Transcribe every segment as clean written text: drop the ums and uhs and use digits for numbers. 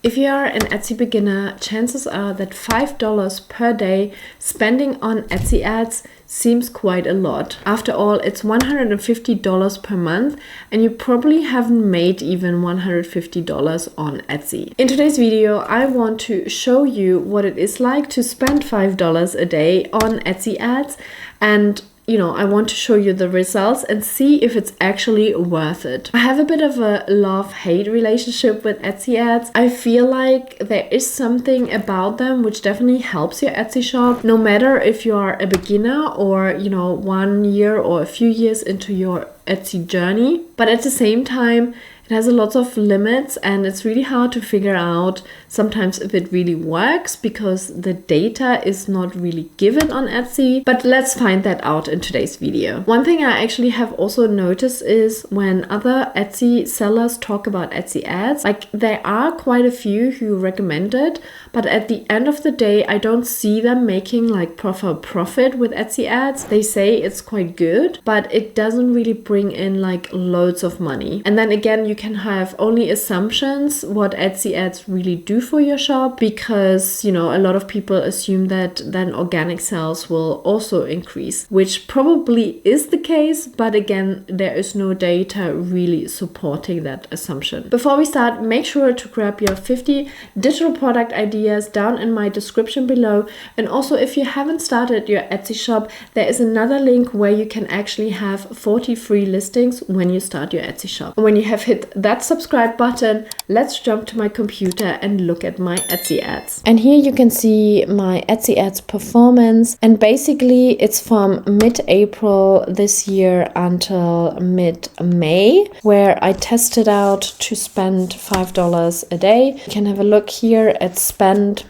If you are an Etsy beginner, chances are that $5 per day spending on Etsy ads seems quite a lot. After all, it's $150 per month, and you probably haven't made even $150 on Etsy. In today's video, I want to show you what it is like to spend $5 a day on Etsy ads, and I want to show you the results and see if it's actually worth it. I have a bit of a love-hate relationship with Etsy ads. I feel like there is something about them which definitely helps your Etsy shop, no matter if you are a beginner or, 1 year or a few years into your Etsy journey. But at the same time, it has a lot of limits, and it's really hard to figure out sometimes if it really works because the data is not really given on Etsy. But let's find that out in today's video. One thing I actually have also noticed is when other Etsy sellers talk about Etsy ads, like there are quite a few who recommend it, but at the end of the day, I don't see them making like proper profit with Etsy ads. They say it's quite good, but it doesn't really bring in like loads of money. And then again, you can have only assumptions what Etsy ads really do for your shop, because a lot of people assume that then organic sales will also increase, which probably is the case, but again, there is no data really supporting that assumption. Before we start, make sure to grab your 50 digital product ideas down in my description below, and also if you haven't started your Etsy shop, there is another link where you can actually have 40 free listings when you start your Etsy shop. When you have hit that subscribe button, let's jump to my computer and look at my Etsy ads. And here you can see my Etsy ads performance, and basically it's from mid-April this year until mid-May, where I tested out to spend $5 a day. You can have a look here at spend.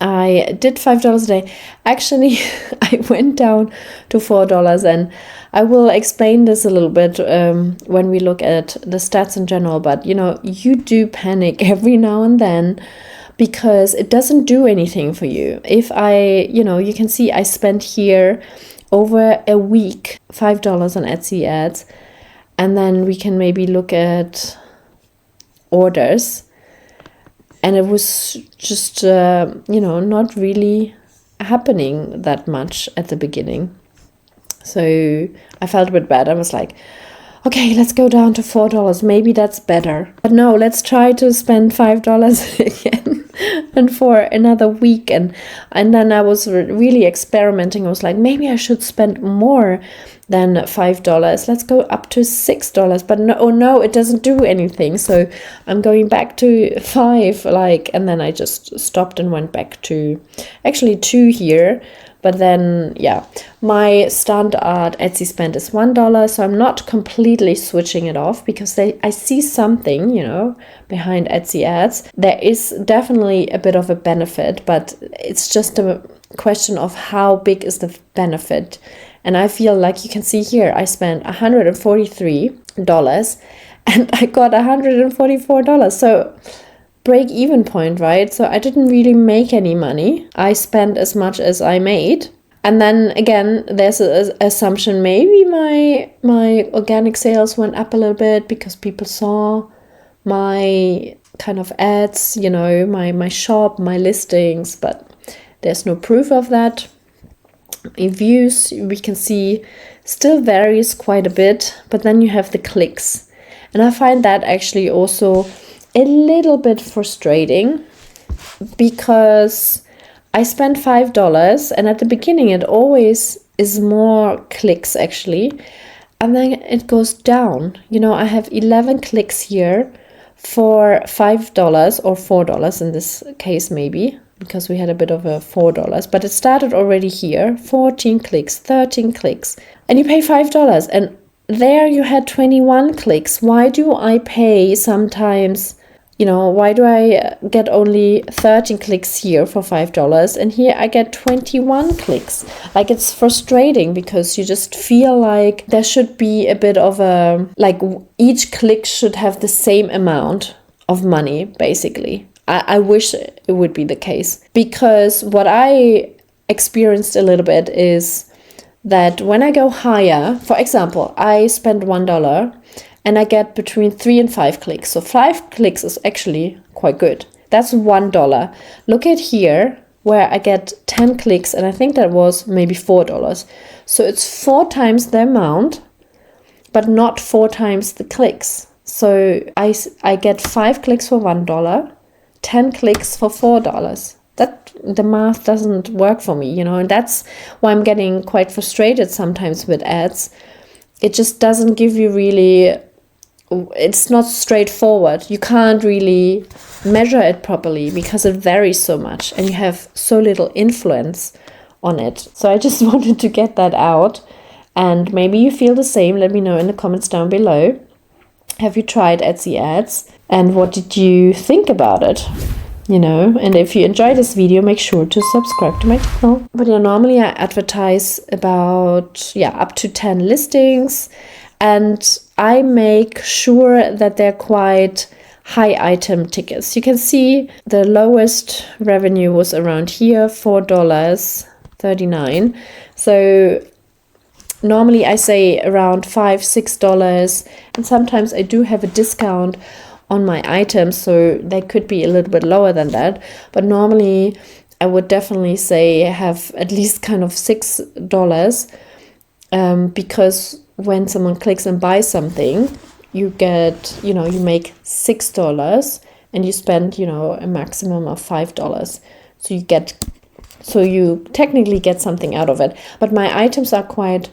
I did $5 a day. Actually, I went down to $4, and I will explain this a little bit when we look at the stats in general. But you do panic every now and then because it doesn't do anything for you. If you can see I spent here over a week $5 on Etsy ads, and then we can maybe look at orders. And it was just, not really happening that much at the beginning. So I felt a bit bad. I was like, okay, let's go down to $4. Maybe that's better. But no, let's try to spend $5 again and for another week. And then I was really experimenting. I was like, maybe I should spend more than $5. Let's go up to $6. But no, it doesn't do anything. So I'm going back to $5, and then I just stopped and went back to actually $2 here. But then, my standard Etsy spend is $1, so I'm not completely switching it off because I see something, behind Etsy ads. There is definitely a bit of a benefit, but it's just a question of how big is the benefit. And I feel like you can see here, I spent $143 and I got $144. So break-even point, right? So I didn't really make any money. I spent as much as I made. And then again, there's an assumption maybe my organic sales went up a little bit because people saw my kind of ads, my shop, my listings, but there's no proof of that. In views, we can see still varies quite a bit, but then you have the clicks. And I find that actually also a little bit frustrating because I spent $5, and at the beginning it always is more clicks actually, and then it goes down. I have 11 clicks here for $5 or $4 in this case, maybe because we had a bit of a $4, but it started already here, 14 clicks, 13 clicks, and you pay $5, and there you had 21 clicks. Why do I pay sometimes, why do I get only 13 clicks here for $5 and here I get 21 clicks? Like, it's frustrating because you just feel like there should be a bit of a, each click should have the same amount of money, basically. I wish it would be the case, because what I experienced a little bit is that when I go higher, for example, I spend $1 and I get between 3 and 5 clicks. So 5 clicks is actually quite good. That's $1. Look at here where I get 10 clicks, and I think that was maybe $4. So it's 4 times the amount, but not 4 times the clicks. So I get 5 clicks for $1, 10 clicks for $4. That the math doesn't work for me, you know, and that's why I'm getting quite frustrated sometimes with ads. It just doesn't give you really, it's not straightforward. You can't really measure it properly because it varies so much and you have so little influence on it. So I just wanted to get that out, and maybe you feel the same. Let me know in the comments down below. Have you tried Etsy ads, and what did you think about it? You know, and if you enjoyed this video, make sure to subscribe to my channel. But yeah, normally I advertise about up to 10 listings, and I make sure that they're quite high item tickets. You can see the lowest revenue was around here, $4.39. So normally I say around $5-6, and sometimes I do have a discount on my items, so they could be a little bit lower than that, but normally I would definitely say have at least kind of $6, because when someone clicks and buys something, you get, you know, you make $6 and you spend, you know, a maximum of $5. So you technically get something out of it. But my items are quite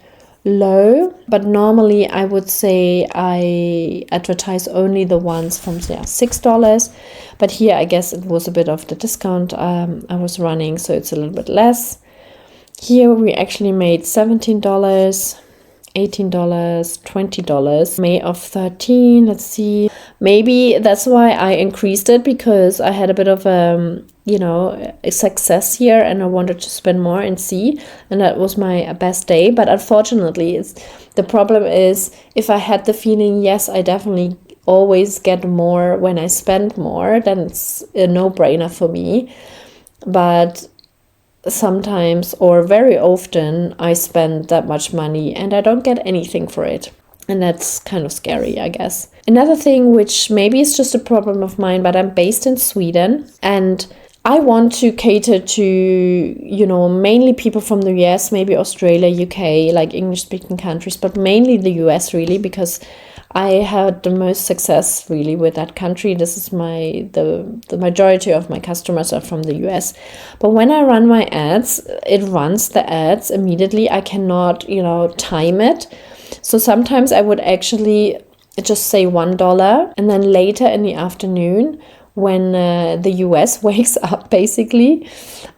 low, but normally I would say I advertise only the ones from $6, but here I guess it was a bit of the discount I was running, so it's a little bit less. Here we actually made $17, $18, $20, May of 13. Let's see, maybe that's why I increased it, because I had a bit of you know, a success here and I wanted to spend more and see, and that was my best day. But unfortunately, the problem is, if I had the feeling, yes, I definitely always get more when I spend more, then it's a no-brainer for me. But sometimes, or very often, I spend that much money and I don't get anything for it. And that's kind of scary, I guess. Another thing, which maybe is just a problem of mine, but I'm based in Sweden and I want to cater to, you know, mainly people from the US, maybe Australia, UK, like English-speaking countries, but mainly the US really, because I had the most success really with that country. This is the majority of my customers are from the US. But when I run my ads, it runs the ads immediately. I cannot, you know, time it. So sometimes I would actually just say $1, and then later in the afternoon, when the US wakes up, basically,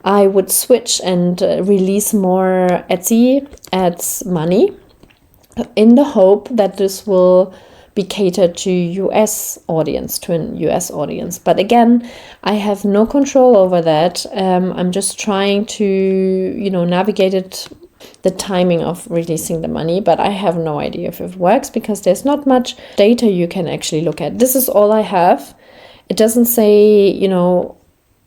I would switch and release more Etsy ads money in the hope that this will be catered to an US audience. But again, I have no control over that. I'm just trying to, you know, navigate it, the timing of releasing the money, but I have no idea if it works because there's not much data you can actually look at. This is all I have. It doesn't say, you know,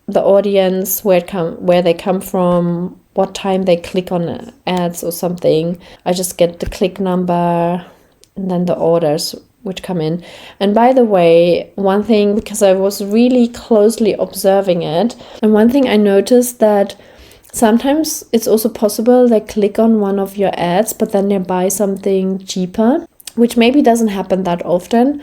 the audience, where they come from, what time they click on ads or something. I just get the click number and then the orders which come in. And by the way, one thing, because I was really closely observing it, and one thing I noticed that sometimes it's also possible they click on one of your ads, but then they buy something cheaper, which maybe doesn't happen that often.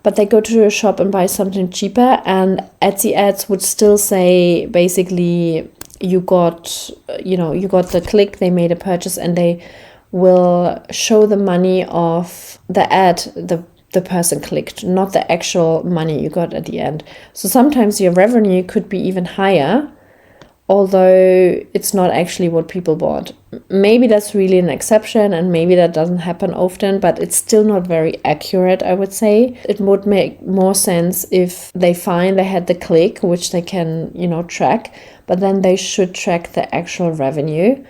But they go to your shop and buy something cheaper, and Etsy ads would still say basically you got the click, they made a purchase, and they will show the money of the ad the person clicked, not the actual money you got at the end. So sometimes your revenue could be even higher, although it's not actually what people bought. Maybe that's really an exception, and maybe that doesn't happen often, but it's still not very accurate, I would say. It would make more sense if they find they had the click, which they can, you know, track, but then they should track the actual revenue,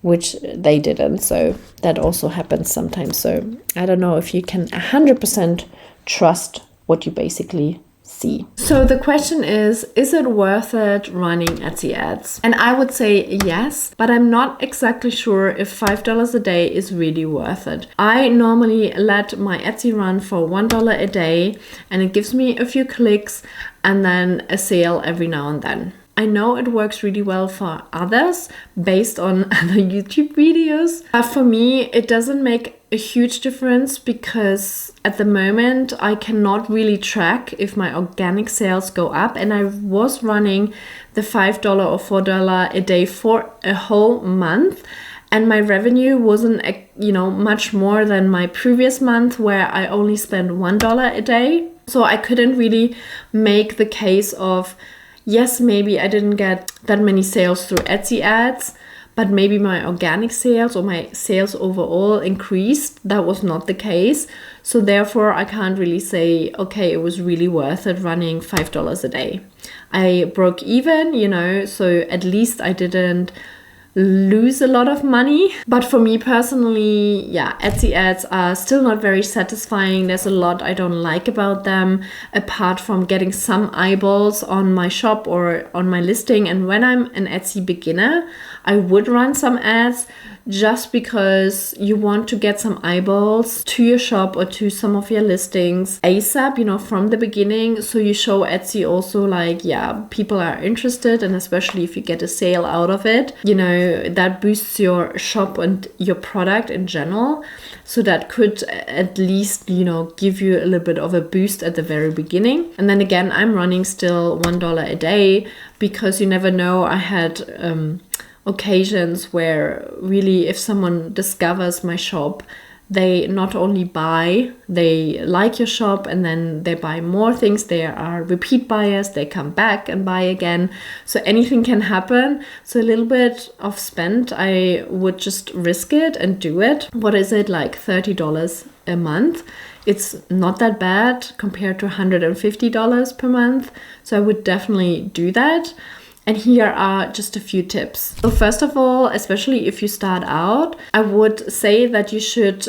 which they didn't. So that also happens sometimes. So I don't know if you can 100% trust what you basically see. So the question is it worth it running Etsy ads? And I would say yes, but I'm not exactly sure if $5 a day is really worth it. I normally let my Etsy run for $1 a day, and it gives me a few clicks and then a sale every now and then. I know it works really well for others based on other YouTube videos. But for me, it doesn't make a huge difference because at the moment I cannot really track if my organic sales go up. And I was running the $5 or $4 a day for a whole month. And my revenue wasn't, much more than my previous month where I only spent $1 a day. So I couldn't really make the case of, yes, maybe I didn't get that many sales through Etsy ads, but maybe my organic sales or my sales overall increased. That was not the case. So therefore, I can't really say, okay, it was really worth it running $5 a day. I broke even, so at least I didn't lose a lot of money. But for me personally, Etsy ads are still not very satisfying. There's a lot I don't like about them, apart from getting some eyeballs on my shop or on my listing. And when I'm an Etsy beginner, I would run some ads just because you want to get some eyeballs to your shop or to some of your listings ASAP, from the beginning. So you show Etsy also people are interested, and especially if you get a sale out of it, that boosts your shop and your product in general. So that could at least, give you a little bit of a boost at the very beginning. And then again, I'm running still $1 a day because you never know. I had occasions where really if someone discovers my shop, they not only buy, they like your shop and then they buy more things. They are repeat buyers, they come back and buy again. So anything can happen. So a little bit of spend, I would just risk it and do it. What is it, like $30 a month? It's not that bad compared to $150 per month. So I would definitely do that. And here are just a few tips. So first of all, especially if you start out, I would say that you should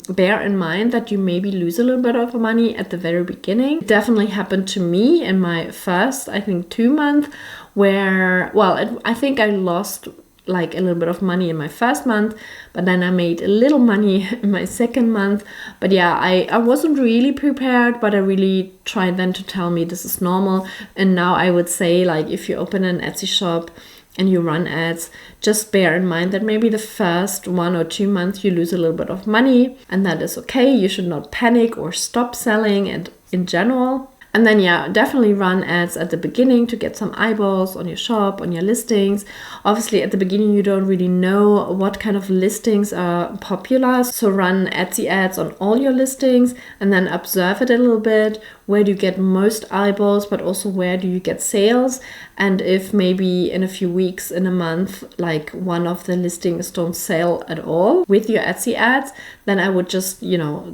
bear in mind that you maybe lose a little bit of money at the very beginning. It definitely happened to me in my first, 2 months, where, I think I lost like a little bit of money in my first month, but then I made a little money in my second month. But I wasn't really prepared, but I really tried then to tell me this is normal. And now I would say, if you open an Etsy shop and you run ads, just bear in mind that maybe the first 1 or 2 months you lose a little bit of money, and that is okay. You should not panic or stop selling and in general. And then, definitely run ads at the beginning to get some eyeballs on your shop, on your listings. Obviously, at the beginning, you don't really know what kind of listings are popular. So run Etsy ads on all your listings and then observe it a little bit. Where do you get most eyeballs, but also where do you get sales? And if maybe in a few weeks, in a month, one of the listings don't sell at all with your Etsy ads, then I would just,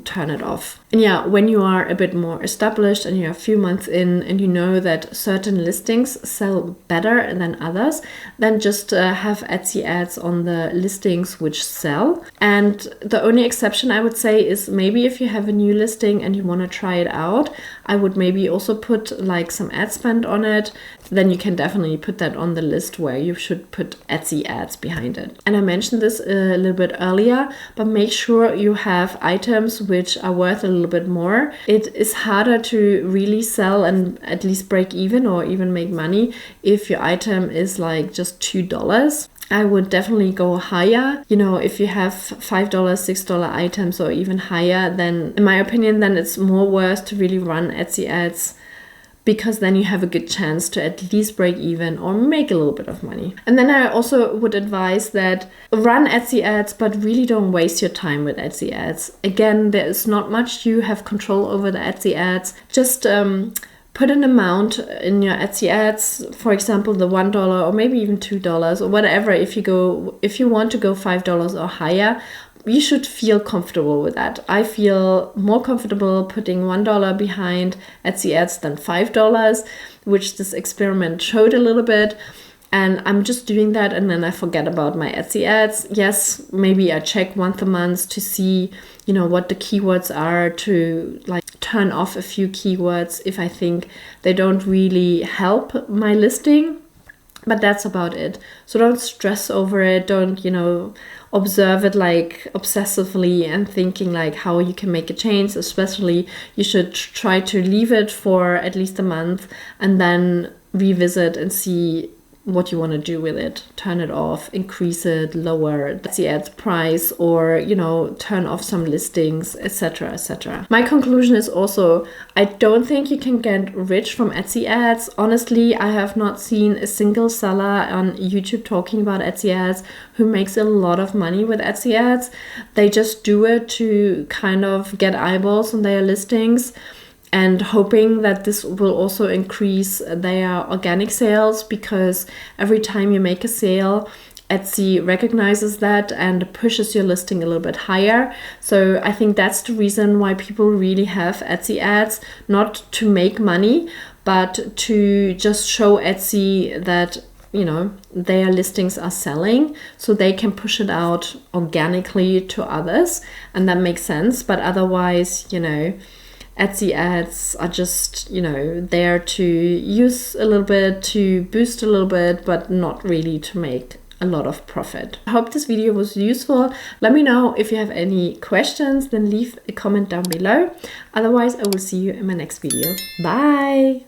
turn it off. And when you are a bit more established and you're a few months in and you know that certain listings sell better than others, then just have Etsy ads on the listings which sell. And the only exception I would say is maybe if you have a new listing and you want to try it out, I would maybe also put some ad spend on it. Then you can definitely put that on the list where you should put Etsy ads behind it. And I mentioned this a little bit earlier, but make sure you have items which are worth a little bit more. It is harder to really sell and at least break even or even make money if your item is just $2. I would definitely go higher. If you have $5, $6 items or even higher, then in my opinion, then it's more worth to really run Etsy ads, because then you have a good chance to at least break even or make a little bit of money. And then I also would advise that run Etsy ads, but really don't waste your time with Etsy ads. Again, there is not much you have control over the Etsy ads. Just put an amount in your Etsy ads, for example, the $1 or maybe even $2 or whatever. If you want to go $5 or higher, you should feel comfortable with that. I feel more comfortable putting $1 behind Etsy ads than $5, which this experiment showed a little bit. And I'm just doing that and then I forget about my Etsy ads. Yes, maybe I check once a month to see, what the keywords are to turn off a few keywords if I think they don't really help my listing. But that's about it. So don't stress over it. Don't, observe it like obsessively and thinking like how you can make a change. Especially you should try to leave it for at least a month and then revisit and see what you want to do with it. Turn it off, increase it, lower the ads price, or turn off some listings, etc., etc. My conclusion is also, I don't think you can get rich from Etsy ads. Honestly, I have not seen a single seller on YouTube talking about Etsy ads who makes a lot of money with Etsy ads. They just do it to kind of get eyeballs on their listings, and hoping that this will also increase their organic sales, because every time you make a sale, Etsy recognizes that and pushes your listing a little bit higher. So I think that's the reason why people really have Etsy ads, not to make money, but to just show Etsy that their listings are selling, so they can push it out organically to others, and that makes sense. But otherwise, Etsy ads are just, there to use a little bit, to boost a little bit, but not really to make a lot of profit. I hope this video was useful. Let me know if you have any questions, then leave a comment down below. Otherwise, I will see you in my next video. Bye!